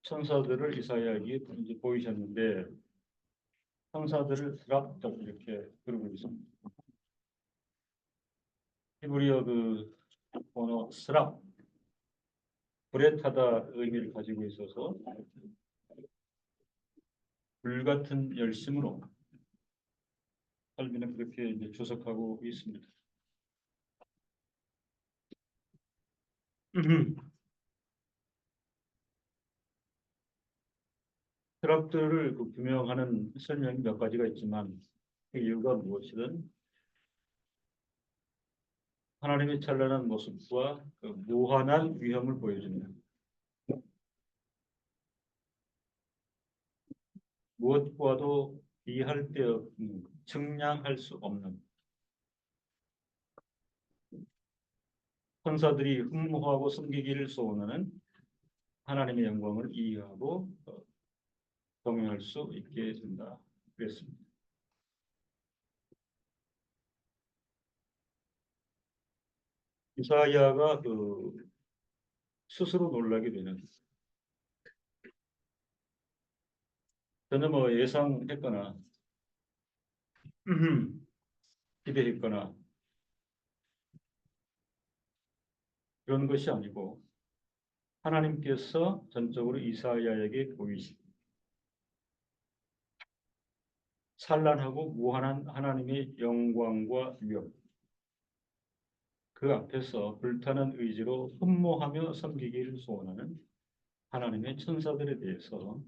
천사들을 이사야에게 이제 보이셨는데 천사들을 스랍 이렇게 부르고 있습니다. 히브리어 그 번호 스랍 불에 타다 의미를 가지고 있어서 불같은 열심으로 설비는 그렇게 이제 주석하고 있습니다. 스랍들을 그 규명하는 설명이 몇 가지가 있지만 그 이유가 무엇이든 하나님의 찬란한 모습과 그 무한한 위엄을 보여줍니다. 무엇과도 비할 데 없는, 측량할 수 없는 천사들이 흠모하고 섬기기를 소원하는 하나님의 영광을 이해하고 경외할 수 있게 된다. 그랬습니다. 이사야가 스스로 놀라게 되는 전혀 뭐 예상했거나 기대했거나 그런 것이 아니고 하나님께서 전적으로 이사야에게 보이신 찬란하고 무한한 하나님의 영광과 위엄 그 앞에서 불타는 의지로 흠모하며 섬기기를 소원하는 하나님의 천사들에 대해서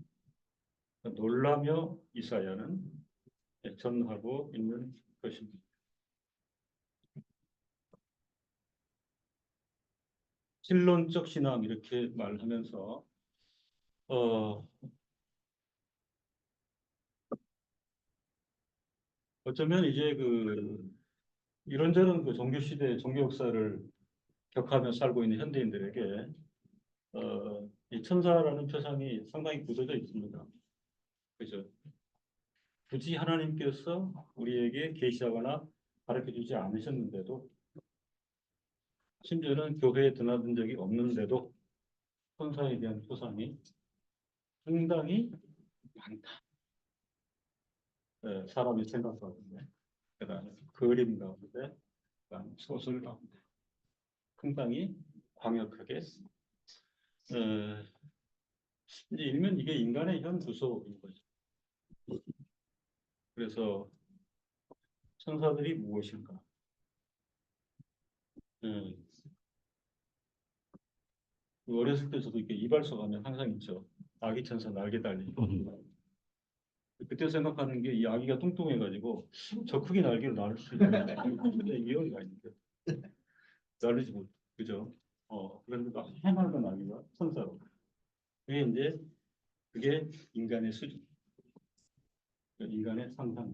놀라며 이사야는 전하고 있는 것입니다. 신론적 신앙 이렇게 말하면서 어쩌면 이제 이런저런 종교 시대 종교 역사를 격하며 살고 있는 현대인들에게 이 천사라는 표상이 상당히 굳어져 있습니다. 그죠? 굳이 하나님께서 우리에게 계시하거나 가르쳐주지 않으셨는데도 심지어는 교회에 드나든 적이 없는데도 천사에 대한 표상이 상당히 많다. 사람이 생각 가운데, 그다음에 그림 가운데, 그다음에 소설 가운데 상당히 광역하게 이제 일면 이게 인간의 현 구조인 거죠. 그래서 천사들이 무엇인가? 어렸을 때 저도 이렇게 이발소 가면 항상 있죠. 아기 천사 날개 달린. 그때 생각하는 게 이 아기가 뚱뚱해가지고 저 크게 날개로 날 수 있는데 이해가 있는데 날리지 못. 그죠? 그런데 막 해맑은 아기가 천사로. 그게 인간의 수준, 인간의 상상.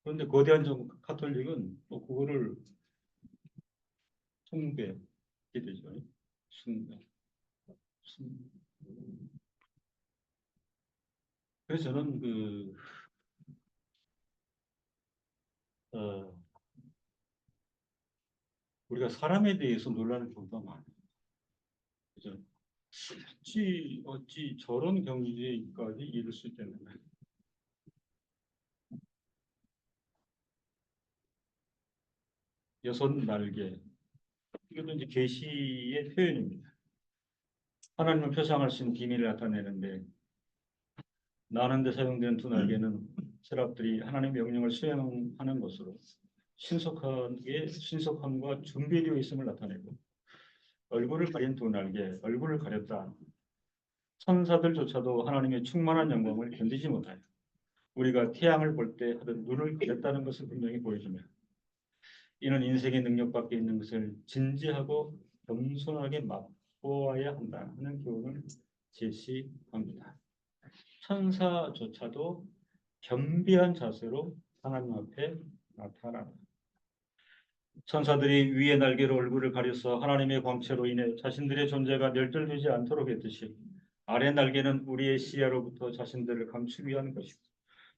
그런데 거대한 카톨릭은 또 그거를 숭배하게 되죠. 숭배. 그래서 저는 어, 우리가 사람에 대해서 놀라는 경우가 많아요. 그죠? 어찌 저런 경지까지 이룰 수 있겠는가? 여섯 날개. 이것도 이제 계시의 표현입니다. 하나님을 표상하신 비밀을 나타내는데 나는데 사용되는 두 날개는 세랍들이 하나님의 명령을 수행하는 것으로 신속함과 준비되어 있음을 나타내고 얼굴을 가린 두 날개, 얼굴을 가렸다. 천사들조차도 하나님의 충만한 영광을 견디지 못하여 우리가 태양을 볼 때 하던 눈을 가렸다는 것을 분명히 보여주며 이는 인생의 능력밖에 있는 것을 진지하고 겸손하게 맛보아야 한다 하는 교훈을 제시합니다. 천사조차도 겸비한 자세로 하나님 앞에 나타난다. 천사들이 위의 날개로 얼굴을 가려서 하나님의 광채로 인해 자신들의 존재가 멸절되지 않도록 했듯이 아래 날개는 우리의 시야로부터 자신들을 감추기 위한 것이고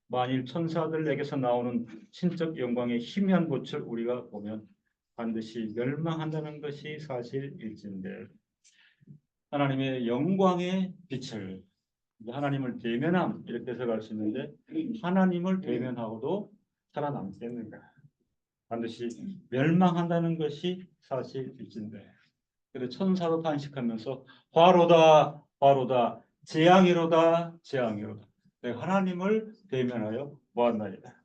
만일 천사들에게서 나오는 신적 영광의 희미한 빛을 우리가 보면 반드시 멸망한다는 것이 사실일진데 하나님의 영광의 빛을 하나님을 대면함 이렇게 해석할 수 있는데 하나님을 대면하고도 살아남겠는가? 반드시 멸망한다는 것이 사실일진데 그래서 천사로 탄식하면서 화로다 화로다 재앙이로다 재앙이로다 내가 하나님을 대면하여 보았나이다.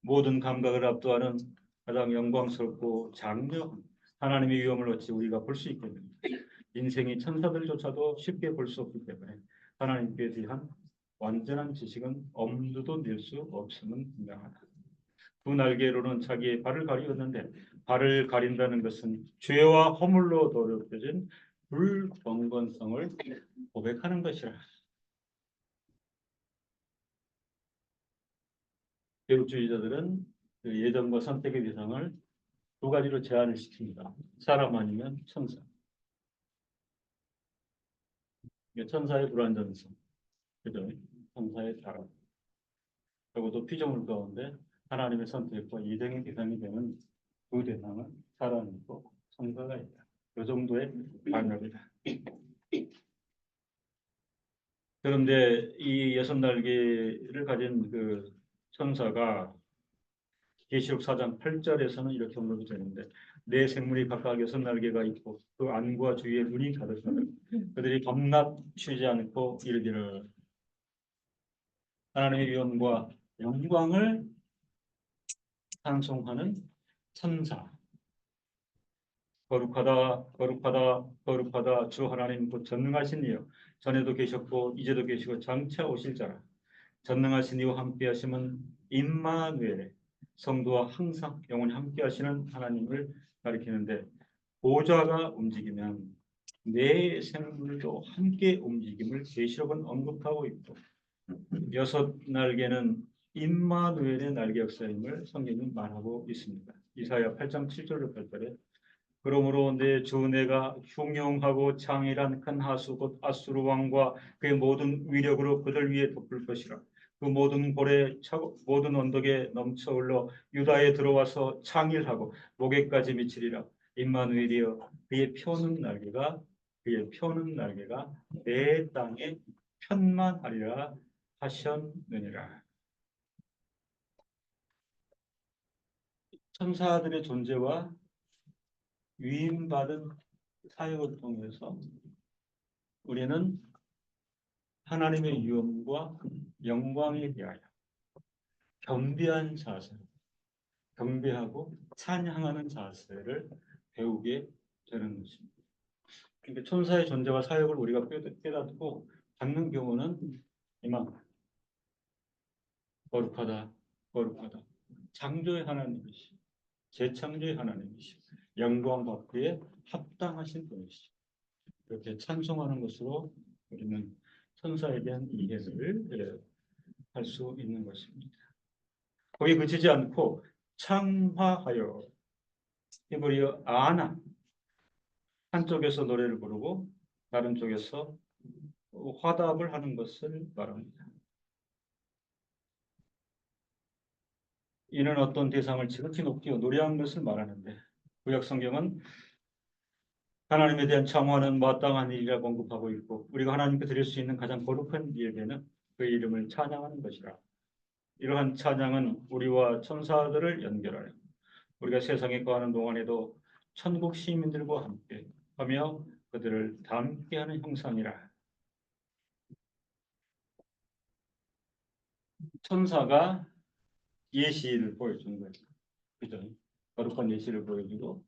모든 감각을 압도하는 가장 영광스럽고 장려한 하나님의 위엄을 어찌 우리가 볼 수 있겠는가? 인생이 천사들조차도 쉽게 볼 수 없기 때문에 하나님께 대한 완전한 지식은 엄두도 낼 수 없음은 분명하다. 두 날개로는 자기의 발을 가리었는데 발을 가린다는 것은 죄와 허물로 더럽혀진 불경건성을 고백하는 것이라. 개혁주의자들은 그 예정과 선택의 대상을 두 가지로 제한을 시킵니다. 사람 아니면 천사. 천사의 불완전성, 그죠? 천사의 자랑. 적어도 피조물 가운데 하나님의 선택과 이정의 대상이 되는 그 대상은 사람이고 천사가 있다. 그 정도의 반역이다. 그런데 이 여섯 날개를 가진 그 천사가 계시록 4장 8절에서는 이렇게 언급이 되는데 네 생물이 각각 여섯 날개가 있고 그 안과 주위에 눈이 가득하다. 그들이 밤낮 쉬지 않고 이르기를 하나님의 위엄과 영광을 찬송하는 천사. 거룩하다 거룩하다 거룩하다 주 하나님 곧 전능하신 이여 전에도 계셨고 이제도 계시고 장차 오실 자라. 전능하신 이와 함께 하심은 임마누엘 성도와 항상 영원히 함께 하시는 하나님을 가리키는데 보좌가 움직이면 내 생물도 함께 움직임을 계시록은 언급하고 있고 여섯 날개는 임마누엘의 날개 역사임을 성경은 말하고 있습니다. 이사야 8장 7절로 8절에 그러므로 내 주 내가 흉용하고 장일한 큰 하수 곧 아수르 왕과 그의 모든 위력으로 그들 위에 덮을 것이라. 그 모든 고래 모든 언덕에 넘쳐 흘러 유다에 들어와서 창일하고 목에까지 미치리라. 임마누엘이여 그의 펴는 날개가 내 땅에 편만하리라 하셨느니라. 천사들의 존재와 위임받은 사역을 통해서 우리는 하나님의 위엄과 영광에 대하여 겸비한 자세, 경배하고 찬양하는 자세를 배우게 되는 것입니다. 그러니까 천사의 존재와 사역을 우리가 깨닫고 받는 경우는 이만 거룩하다, 거룩하다. 창조의 하나님이시, 재창조의 하나님이시, 영광 받기에 합당하신 분이시. 이렇게 찬송하는 것으로 우리는 천사에 대한 이해를 할 수 있는 것입니다. 거기 그치지 않고 창화하여 히브리어 아나 한쪽에서 노래를 부르고 다른 쪽에서 화답을 하는 것을 말합니다. 이는 어떤 대상을 지극히 높게 노래한 것을 말하는데 구약 성경은 하나님에 대한 창화는 마땅한 일이라고 언급하고 있고 우리가 하나님께 드릴 수 있는 가장 거룩한 예배는 그 이름을 찬양하는 것이라. 이러한 찬양은 우리와 천사들을 연결하여 우리가 세상에 거하는 동안에도 천국 시민들과 함께 하며 그들을 담게하는 형상이라. 천사가 예시를 보여준 거예요. 그죠? 거룩한 예시를 보여주고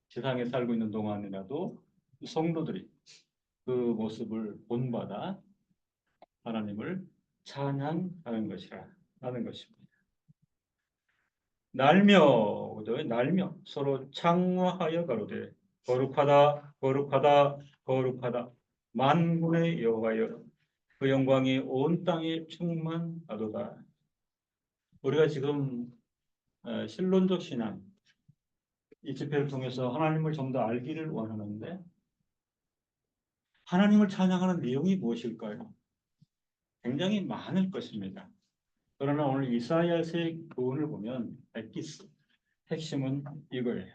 세상에 살고 있는 동안이라도 성도들이 그 모습을 본받아 하나님을 찬양하는 것이라 하는 것입니다. 날며, 그죠? 날며 서로 창화하여 가로되 거룩하다, 거룩하다, 거룩하다. 만군의 여호와여, 그 영광이 온 땅에 충만하도다. 우리가 지금 신론적 신앙 이 집회를 통해서 하나님을 좀 더 알기를 원하는데 하나님을 찬양하는 내용이 무엇일까요? 굉장히 많을 것입니다. 그러나 오늘 이사야서의 교훈을 보면 엑기스 핵심은 이거예요.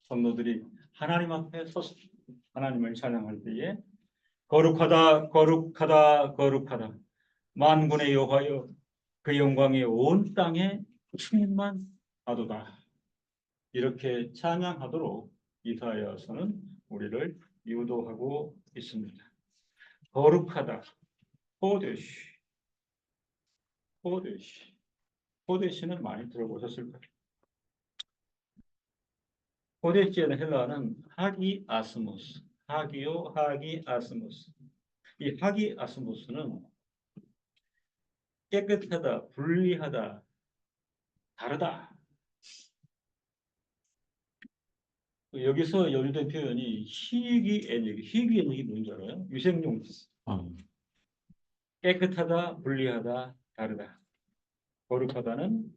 성도들이 하나님 앞에 서서 하나님을 찬양할 때에 거룩하다, 거룩하다, 거룩하다. 만군의 여호와여, 그 영광이 온 땅에 충만 하도다. 이렇게 찬양하도록 이사야서는 우리를 유도하고 있습니다. 거룩하다, 호데시, 호데시. 호데시는 많이 들어보셨을 거예요. 호데시의 헬라어는 하기 아스모스, 하기요, 하기 아스모스. 이 하기 아스모스는 깨끗하다, 분리하다, 다르다. 여기서 연유된 표현이 희귀애닉, 희귀애닉이 뭔지 알아요? 위생용. 깨끗하다, 분리하다, 다르다. 거룩하다는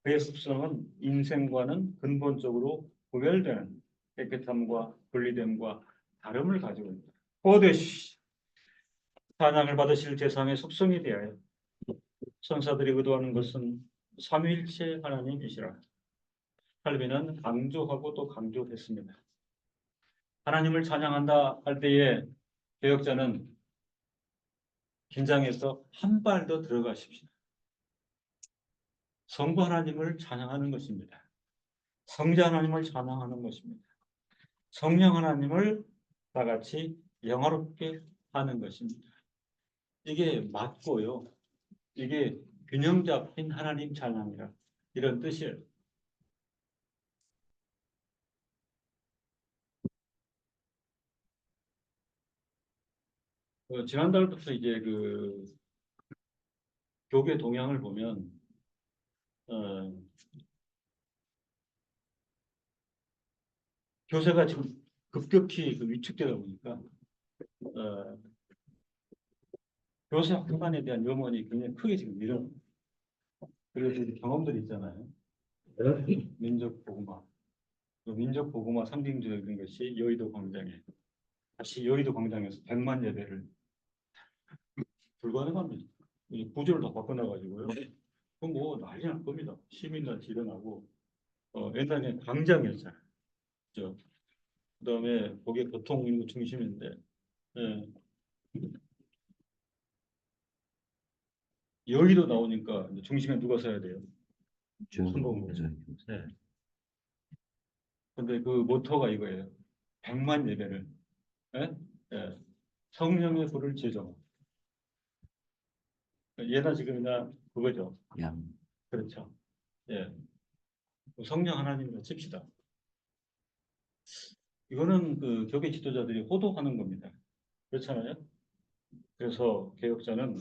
그의 습성은 인생과는 근본적으로 구별되는 깨끗함과 분리됨과 다름을 가지고 있다. 보듯이 찬양을 받으실 대상의 속성에 대하여 천사들이 의도하는 것은 삼위일체 하나님이시라. 칼빈은 강조하고 또 강조했습니다. 하나님을 찬양한다 할 때에 개혁자는 긴장해서 한 발 더 들어가십시오. 성부 하나님을 찬양하는 것입니다. 성자 하나님을 찬양하는 것입니다. 성령 하나님을 다 같이 영화롭게 하는 것입니다. 이게 맞고요. 이게 균형 잡힌 하나님 찬양이라 이런 뜻이에요. 지난달부터 이제 그 교계 동향을 보면 어, 교세가 지금 급격히 그 위축되다 보니까 어, 교세 학반에 대한 염원이 굉장히 크게 지금 밀어. 그래서 이제 경험들이 있잖아요. 민족 보고마, 민족 보고마 상징적인 것이 여의도 광장에 다시 여의도 광장에서 100만 예배를 불가능합니다. 이 구조를 다 바꿔놔가지고요. 그럼 뭐 난리 날 겁니다. 시민단체 일어나고 옛날에 광장이었잖아요. 그다음에 거기에 교통 이런 거 중심인데 예, 여의도 나오니까 이제 중심에 누가 서야 돼요? 순복음. 네. 근데 그 모토가 이거예요. 100만 예배를 예? 예. 성령의 불을 지정. 예나 지금이나 그거죠. 양. 그렇죠. 예. 성령 하나님을 칩시다. 이거는 그 교계 지도자들이 호도하는 겁니다. 그렇잖아요. 그래서 개혁자는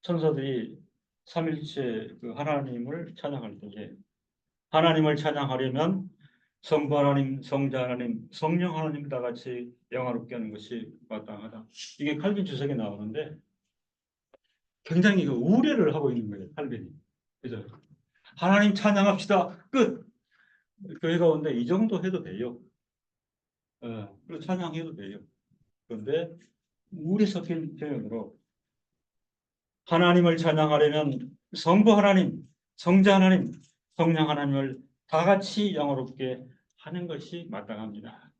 천사들이 삼일체 그 하나님을 찬양할 때에 하나님을 찬양하려면 성부 하나님, 성자 하나님, 성령 하나님 다 같이 영화롭게 하는 것이 마땅하다. 이게 칼빈 주석에 나오는데 굉장히 그 우려를 하고 있는 거예요. 칼빈이. 그죠? 하나님 찬양합시다. 끝. 교회 가운데 이 정도 해도 돼요. 그리고 찬양해도 돼요. 그런데 우리 섞인 표현으로 하나님을 찬양하려면 성부 하나님, 성자 하나님, 성령 하나님을 다 같이 영화롭게 하는 것이 마땅합니다.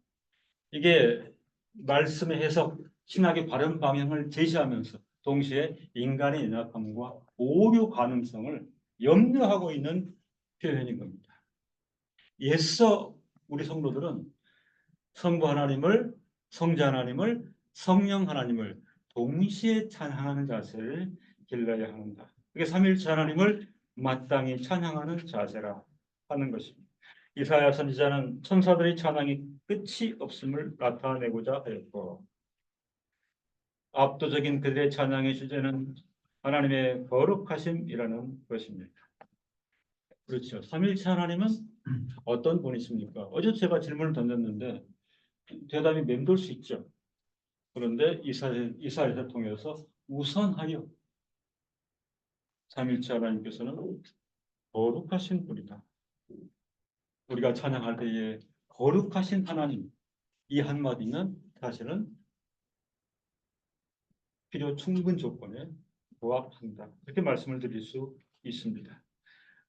이게 말씀의 해석, 신학의 바른 방향을 제시하면서 동시에 인간의 연약함과 오류 가능성을 염려하고 있는 표현인 겁니다. 옛서 우리 성도들은 성부 하나님을, 성자 하나님을, 성령 하나님을 동시에 찬양하는 자세를 길러야 합니다. 그게 삼일체 하나님을 마땅히 찬양하는 자세라 하는 것입니다. 이사야 선지자는 천사들의 찬양이 끝이 없음을 나타내고자 하였고 압도적인 그들의 찬양의 주제는 하나님의 거룩하심이라는 것입니다. 그렇죠. 삼일체 하나님은 어떤 분이십니까? 어제 제가 질문을 던졌는데 대답이 맴돌 수 있죠. 그런데 이사야를 통해서 우선하여 삼일체 하나님께서는 거룩하신 분이다. 우리가 찬양할 때에 거룩하신 하나님 이 한마디는 사실은 필요 충분 조건에 부합한다. 그렇게 말씀을 드릴 수 있습니다.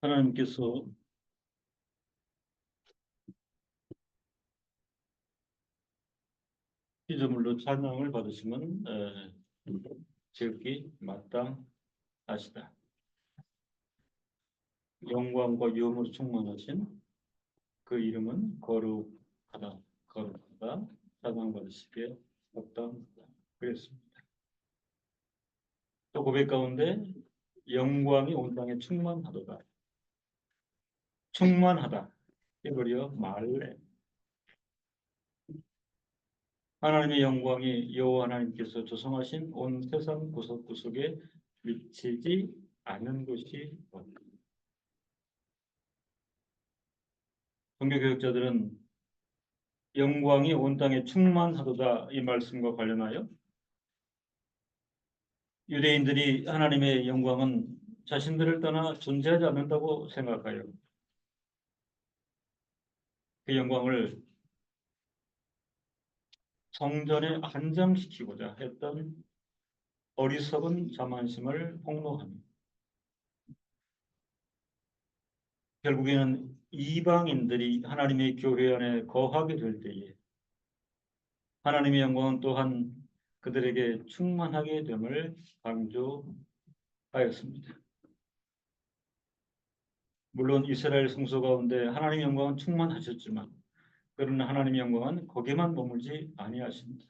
하나님께서 피조물로 찬양을 받으시면 지극히 마땅하시다. 영광과 유업으로 충만하신 그 이름은 거룩하다. 거룩하다. 찬양받으시기에 마땅하다. 그랬습니다. 또 고백 가운데 영광이 온 땅에 충만하도다. 충만하다. 이버려 말래. 하나님의 영광이 여호와 하나님께서 조성하신 온 세상 구석구석에 미치지 않은 곳이 없다. 종교개혁자들은 영광이 온 땅에 충만하도다 이 말씀과 관련하여 유대인들이 하나님의 영광은 자신들을 떠나 존재하지 않는다고 생각하여 그 영광을 성전에 한정시키고자 했던 어리석은 자만심을 폭로합니다. 결국에는 이방인들이 하나님의 교회 안에 거하게 될 때에 하나님의 영광은 또한 그들에게 충만하게 됨을 강조하였습니다. 물론 이스라엘 성소 가운데 하나님의 영광은 충만하셨지만 그러나 하나님의 영광은 거기에만 머물지 아니하십니다.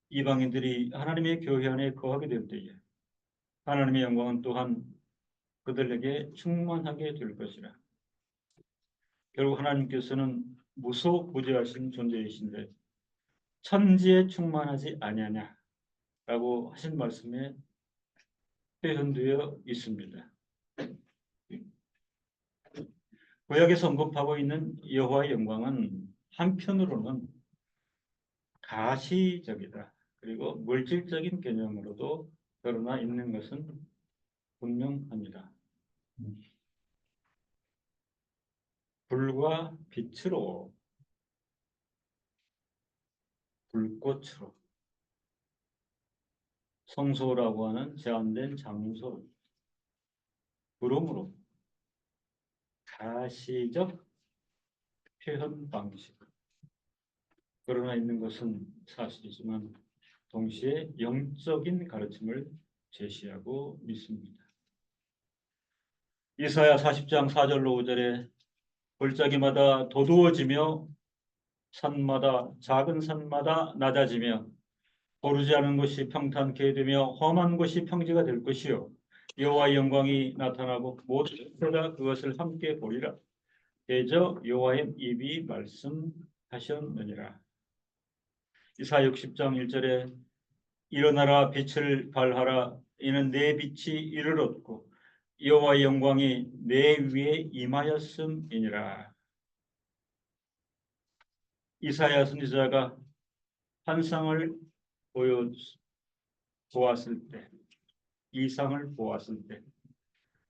이방인들이 하나님의 교회 안에 거하게 될 때에 하나님의 영광은 또한 그들에게 충만하게 될 것이라. 결국 하나님께서는 무소부재하신 존재이신데 천지에 충만하지 아니하냐라고 하신 말씀에 표현되어 있습니다. 구약에서 언급하고 있는 여호와의 영광은 한편으로는 가시적이다. 그리고 물질적인 개념으로도 드러나 있는 것은 분명합니다. 불과 빛으로, 불꽃으로, 성소라고 하는 제한된 장소, 구름으로 가시적 표현 방식 드러나 있는 것은 사실이지만 동시에 영적인 가르침을 제시하고 있습니다. 이사야 40장 4절로 5절에 골짜기마다 도두어지며 산마다 작은 산마다 낮아지며 고르지 않은 곳이 평탄케 되며 험한 곳이 평지가 될 것이요 여호와의 영광이 나타나고 모든 다 그것을 함께 보리라. 대저 여호와의 입이 말씀하셨느니라. 이사야 60장 1절에 일어나라 빛을 발하라 이는 내 빛이 이를 얻고 여호와의 영광이 내 위에 임하였음이니라. 이사야 선지자가 환상을 보았을 때, 이상을 보았을 때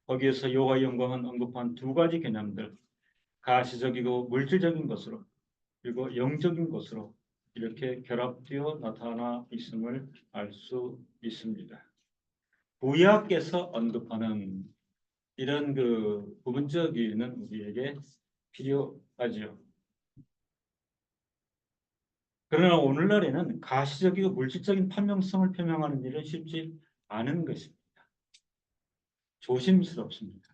거기에서 여호와의 영광은 언급한 두 가지 개념들, 가시적이고 물질적인 것으로 그리고 영적인 것으로 이렇게 결합되어 나타나 있음을 알 수 있습니다. 구약에서 언급하는 이런 그 부분적 이해는 우리에게 필요하지요. 그러나 오늘날에는 가시적이고 물질적인 판명성을 표명하는 일은 쉽지 않은 것입니다. 조심스럽습니다.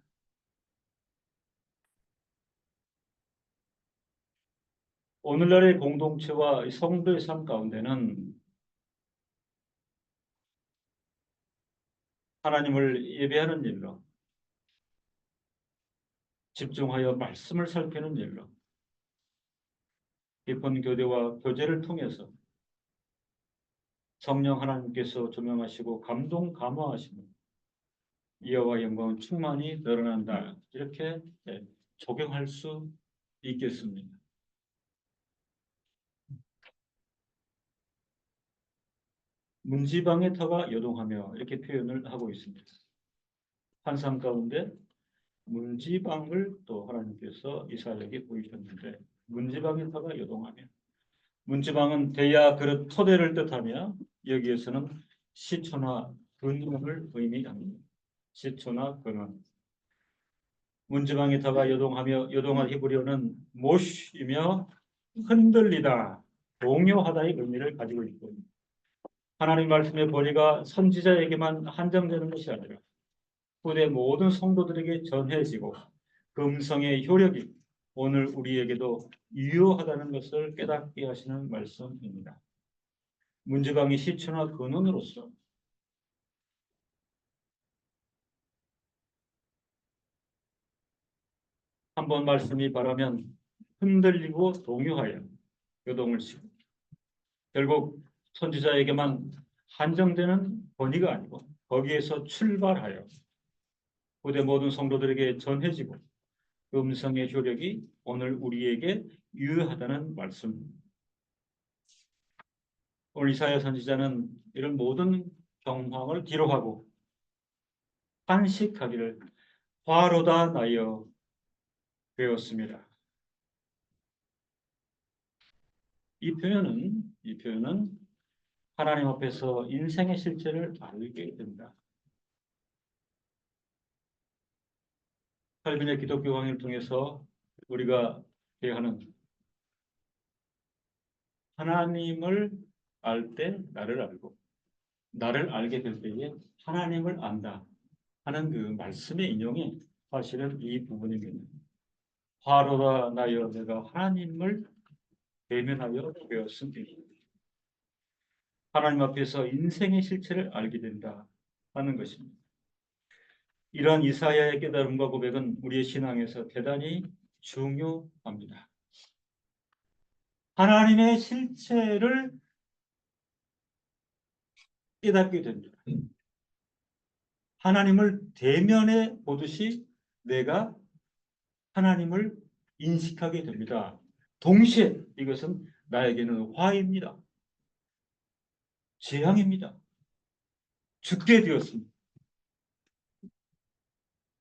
오늘날의 공동체와 성도의 삶 가운데는 하나님을 예배하는 일로 집중하여 말씀을 살피는 일로 깊은 교대와 교제를 통해서 성령 하나님께서 조명하시고 감동 감화하시는 여호와의 영광은 충만히 드러난다. 이렇게 적용할 수 있겠습니다. 문지방의 터가 요동하며 이렇게 표현을 하고 있습니다. 환상 가운데 문지방을 또 하나님께서 이사야에게 보이셨는데 문지방의 터가 요동하며 문지방은 대야 그릇 토대를 뜻하며 여기에서는 시초나 근원을 의미합니다. 시초나 근원. 문지방이 다가 요동하며 요동한 히브리어는 모시며 흔들리다, 동요하다의 의미를 가지고 있고 하나님 말씀의 권위가 선지자에게만 한정되는 것이 아니라 후대 모든 성도들에게 전해지고 그 음성의 효력이 오늘 우리에게도 유효하다는 것을 깨닫게 하시는 말씀입니다. 문지방이 시초나 근원으로서 한 번 말씀이 바라면 흔들리고 동요하여 요동을 치고 결국 선지자에게만 한정되는 권위가 아니고 거기에서 출발하여 후대 모든 성도들에게 전해지고 그 음성의 효력이 오늘 우리에게 유효하다는 말씀입니다. 오늘 이사야 선지자는 이런 모든 경황을 기록하고 탄식하기를 화로다 나여 배웠습니다. 이 표현은 하나님 앞에서 인생의 실체를 알게 된다. 칼빈의 기독교 강의를 통해서 우리가 대하는 하나님을 알 때 나를 알고 나를 알게 될 때에 하나님을 안다 하는 그 말씀의 인용이 사실은 이 부분입니다. 화로라 나여 내가 하나님을 대면하여 배웠습니다. 하나님 앞에서 인생의 실체를 알게 된다 하는 것입니다. 이러한 이사야의 깨달음과 고백은 우리의 신앙에서 대단히 중요합니다. 하나님의 실체를 깨닫게 됩니다. 하나님을 대면해 보듯이 내가 하나님을 인식하게 됩니다. 동시에 이것은 나에게는 화입니다. 재앙입니다. 죽게 되었습니다.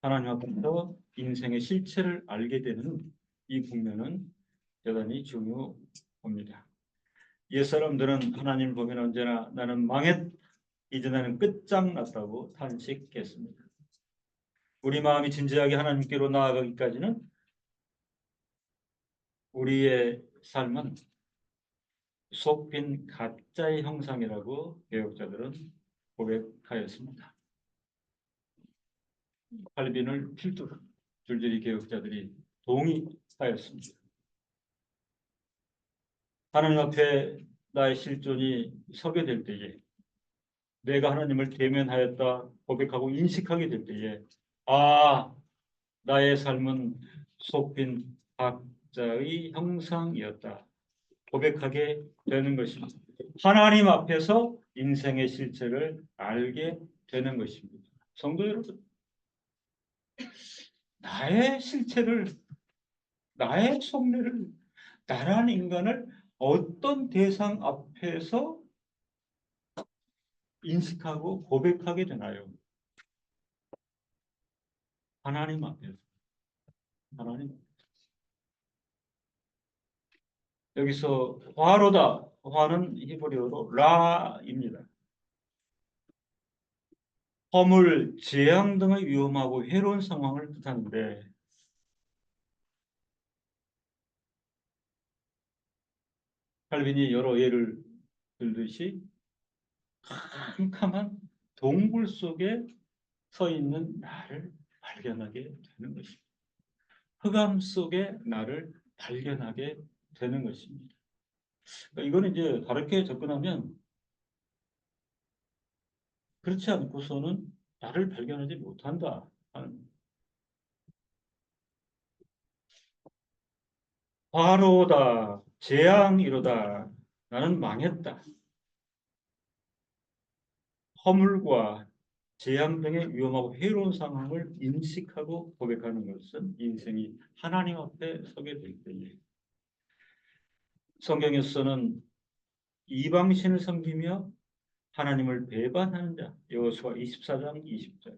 하나님 앞에서 인생의 실체를 알게 되는 이 국면은 대단히 중요합니다. 옛사람들은 하나님을 보면 언제나 나는 망했, 이제 나는 끝장났다고 탄식했습니다. 우리 마음이 진지하게 하나님께로 나아가기까지는 우리의 삶은 속빈 가짜의 형상이라고 개혁자들은 고백하였습니다. 칼빈을 필두로 줄줄이 개혁자들이 동의하였습니다. 하나님 앞에 나의 실존이 서게 될 때에 내가 하나님을 대면하였다 고백하고 인식하게 될 때에 나의 삶은 속빈 각자의 형상이었다 고백하게 되는 것입니다. 하나님 앞에서 인생의 실체를 알게 되는 것입니다. 성도 여러분, 나의 실체를, 나의 속내를, 나라는 인간을 어떤 대상 앞에서 인식하고 고백하게 되나요? 하나님 앞에서. 하나님. 여기서 화로다. 화는 히브리어로 라입니다. 허물, 재앙 등의 위험하고 해로운 상황을 뜻하는데 칼빈이 여러 예를 들듯이 캄캄한 동굴 속에 서 있는 나를 발견하게 되는 것입니다. 흑암 속에 나를 발견하게 되는 것입니다. 그러니까 이거는 이제 다르게 접근하면 그렇지 않고서는 나를 발견하지 못한다 하는 화로다, 재앙이로다, 나는 망했다. 허물과 재앙 등의 위험하고 해로운 상황을 인식하고 고백하는 것은 인생이 하나님 앞에 서게 될 때에 성경에서는 이방신을 섬기며 하나님을 배반하는 자 여호수아 24장 20절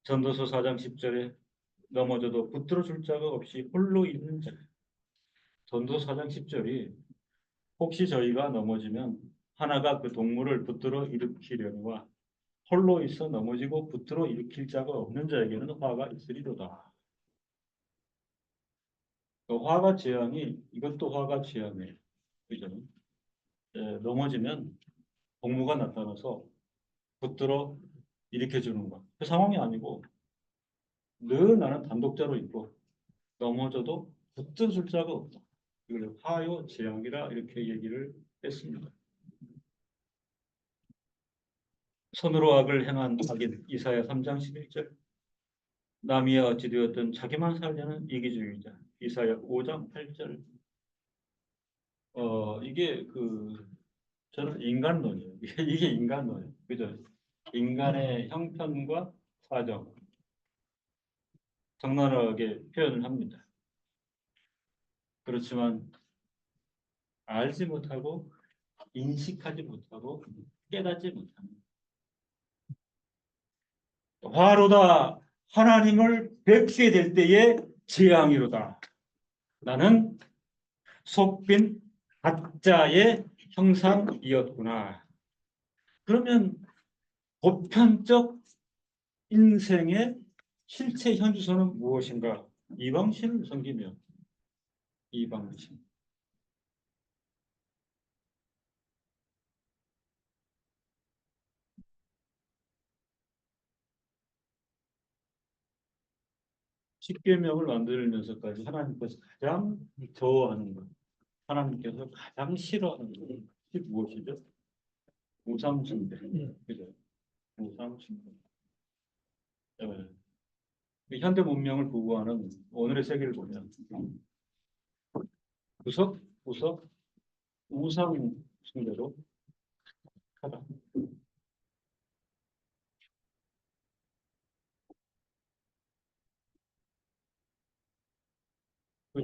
전도서 4장 10절에 넘어져도 붙들어 줄 자가 없이 홀로 있는 자 전도서 4장 10절이 혹시 저희가 넘어지면 하나가 그 동물을 붙들어 일으키려니와 홀로 있어 넘어지고 붙들어 일으킬 자가 없는 자에게는 화가 있으리로다. 그 화가 재앙이 이것도 화가 재앙이에요. 그죠? 넘어지면 복무가 나타나서 붙들어 일으켜 주는 것. 그 상황이 아니고 늘 나는 단독자로 있고 넘어져도 붙들어줄 자가 없다. 이걸 화요 재앙이라 이렇게 얘기를 했습니다. 손으로 악을 행한 악인 이사야 3장 11절. 남이야 어찌 되었든 자기만 살려는 이기주의자 이사야 5장 8절. 이게 저는 인간론이에요. 이게 인간론이에요. 그죠? 인간의 형편과 사정 적나라하게 표현을 합니다. 그렇지만 알지 못하고 인식하지 못하고 깨닫지 못하는 화로다. 하나님을 뵙게 될 때의 재앙이로다. 나는 속빈 가짜의 형상이었구나. 그러면 보편적 인생의 실체 현주소는 무엇인가? 이방신을 섬기며 이방신. 십계명을 만들면서까지 하나님께서 가장 저어하는 것, 하나님께서 가장 싫어하는 것이 무엇이죠? 우상숭배. 그죠? 우상숭배. 현대 문명을 구구하는 오늘의 세계를 보면 구석구석 우상숭배로 하다.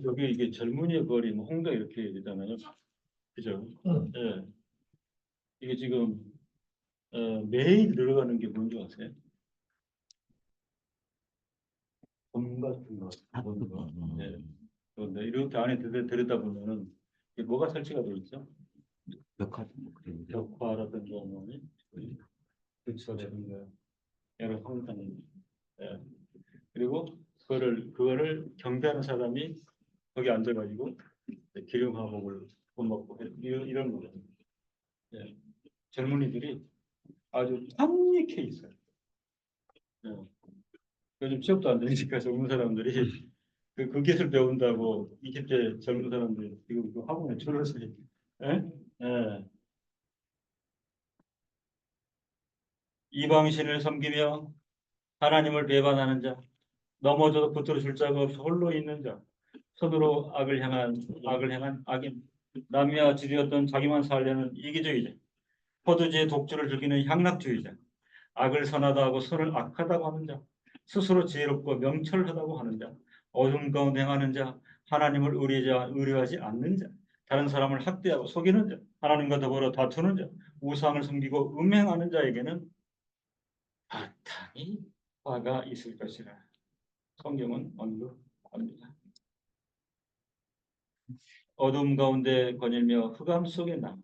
저기 이게 젊은이의 거리, 뭐 홍대 이렇게 되잖아요. 그죠? 예. 이게 지금 매일 늘어가는 게 뭔지 아세요? 검 같은 거, 그런 거. 예. 그런데 이렇게 안에 들여다 보면은 이게 뭐가 설치가 되어 있죠? 벽화 뭐 그런 거. 벽화라든가 뭐 근처라든가 여러 형상이. 예. 그리고 그거를 경배하는 사람이 거기 앉아가지고 기름화복을 본받고 이런 거거든요. 예. 젊은이들이 아주 탐닉해 있어요. 예. 요즘 취업도 안 되니까 젊은 사람들이 그 기술 배운다고 20대 젊은 사람들이 지금 그 학원에 줄어서 예? 예. 이방신을 섬기며 하나님을 배반하는 자, 넘어져도 붙들어 줄 자가 없이 홀로 있는 자, 손으로 악을 행한 악인, 남이야 지되었던 자기만 살려는 이기주의자, 포도주의 독주를 즐기는 향락주의자, 악을 선하다 하고 선을 악하다고 하는 자, 스스로 지혜롭고 명철하다고 하는 자, 어둠 가운데 행하는 자, 하나님을 의뢰하지 않는 자, 다른 사람을 학대하고 속이는 자, 하나님과 더불어 다투는 자, 우상을 섬기고 음행하는 자에게는 바탕이 화가 있을 것이라 성경은 언급합니다. 어둠 가운데 거닐며 흑암 속에 나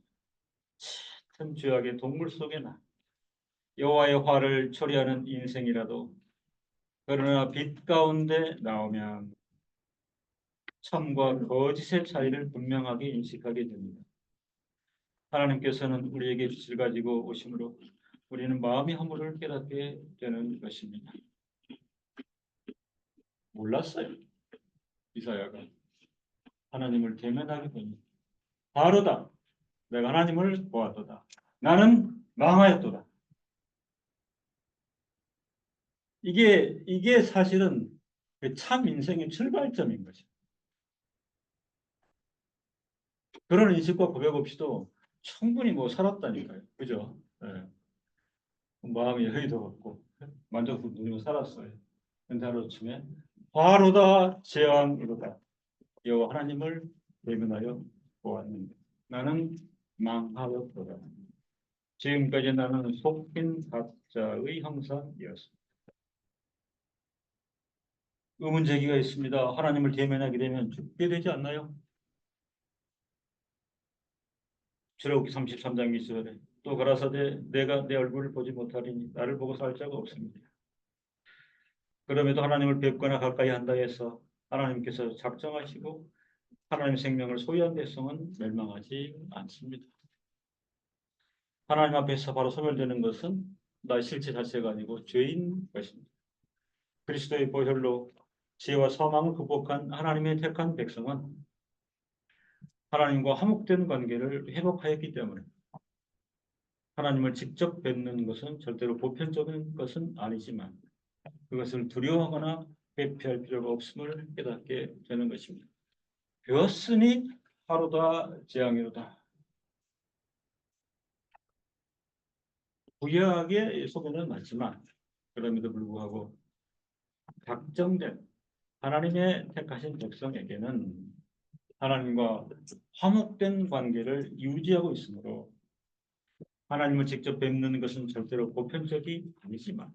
짙은 죄악의 동물 속에 나 여호와의 화를 초래하는 인생이라도 그러나 빛 가운데 나오면 참과 거짓의 차이를 분명하게 인식하게 됩니다. 하나님께서는 우리에게 빛을 가지고 오심으로 우리는 마음의 허물을 깨닫게 되는 것입니다. 몰랐어요. 이사야가 하나님을 대면하게 됩니다. 바로다. 내가 하나님을 보았도다. 나는 망하였도다. 이게 사실은 그 참 인생의 출발점인 것이죠. 그런 인식과 고백 없이도 충분히 뭐 살았다니까요. 그죠? 네. 마음이 여의도없고 만족도 누리고 살았어요. 근데 하루아침에 바로다 재앙이로다. 여호와 하나님을 대면하여 보았는데 나는 망하였도다. 지금까지 나는 속빈 가짜의 형상이었습니다. 의문 제기가 있습니다. 하나님을 대면하게 되면 죽게 되지 않나요? 출애굽기 33장 2절에 또 가라사대 내가 내 얼굴을 보지 못하리니 나를 보고 살 자가 없습니다. 그럼에도 하나님을 뵙거나 가까이 한다 해서 하나님께서 작정하시고 하나님 생명을 소유한 백성은 멸망하지 않습니다. 하나님 앞에서 바로 소멸되는 것은 나의 실체 자체가 아니고 죄인 것입니다. 그리스도의 보혈로 죄와 사망을 극복한 하나님의 택한 백성은 하나님과 화목된 관계를 회복하였기 때문에 하나님을 직접 뵙는 것은 절대로 보편적인 것은 아니지만 그것을 두려워하거나 회피할 필요가 없음을 깨닫게 되는 것입니다. 배웠으니 하루다 재앙이로다. 구약의 소개는 맞지만 그럼에도 불구하고 작정된 하나님의 택하신 백성에게는 하나님과 화목된 관계를 유지하고 있으므로 하나님을 직접 뵙는 것은 절대로 보편적이 아니지만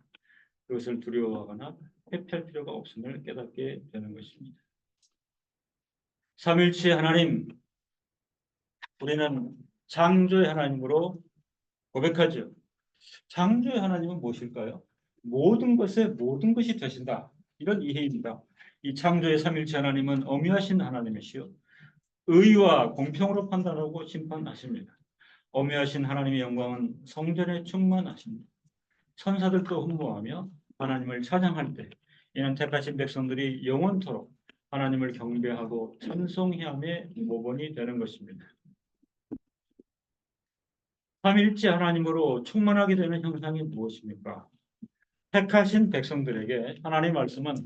그것을 두려워하거나 회피할 필요가 없음을 깨닫게 되는 것입니다. 삼일체 하나님, 우리는 창조의 하나님으로 고백하죠. 창조의 하나님은 무엇일까요? 모든 것에 모든 것이 되신다. 이런 이해입니다. 이 창조의 삼일체 하나님은 엄위하신 하나님이시요 의와 공평으로 판단하고 심판하십니다. 엄위하신 하나님의 영광은 성전에 충만하십니다. 천사들도 흠모하며 하나님을 찬양할 때 이는 택하신 백성들이 영원토록 하나님을 경배하고 찬송함의 모본이 되는 것입니다. 삼일째 하나님으로 충만하게 되는 형상이 무엇입니까? 택하신 백성들에게 하나님의 말씀은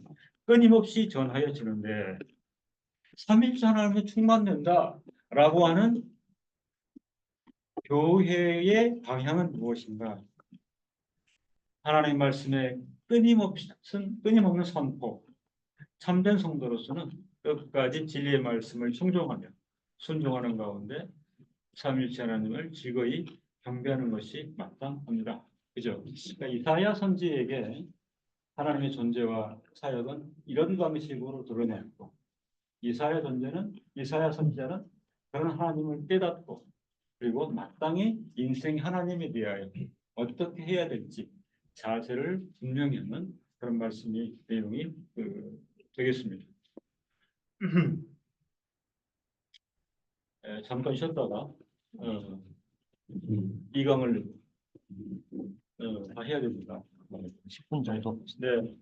끊임없이 전하여지는데 삼일째 하나님에 충만된다라고 하는 교회의 방향은 무엇인가? 하나님 말씀에 끊임없는 선포, 참된 성도로서는 끝까지 진리의 말씀을 충종하며 순종하는 가운데 삼일째 하나님을 즐거이 경배하는 것이 마땅합니다. 그죠? 그러니까 이사야 선지에게 하나님의 존재와 사역은 이런 방식으로 드러냈고 이사야 선지자는 그런 하나님을 깨닫고 그리고 마땅히 인생 하나님에 대하여 어떻게 해야 될지 자세를 분명히 하는 그런 말씀이 내용이 되겠습니다. 잠깐 쉬었다가 이강을 다 해야 됩니다. 10분 정도. 네.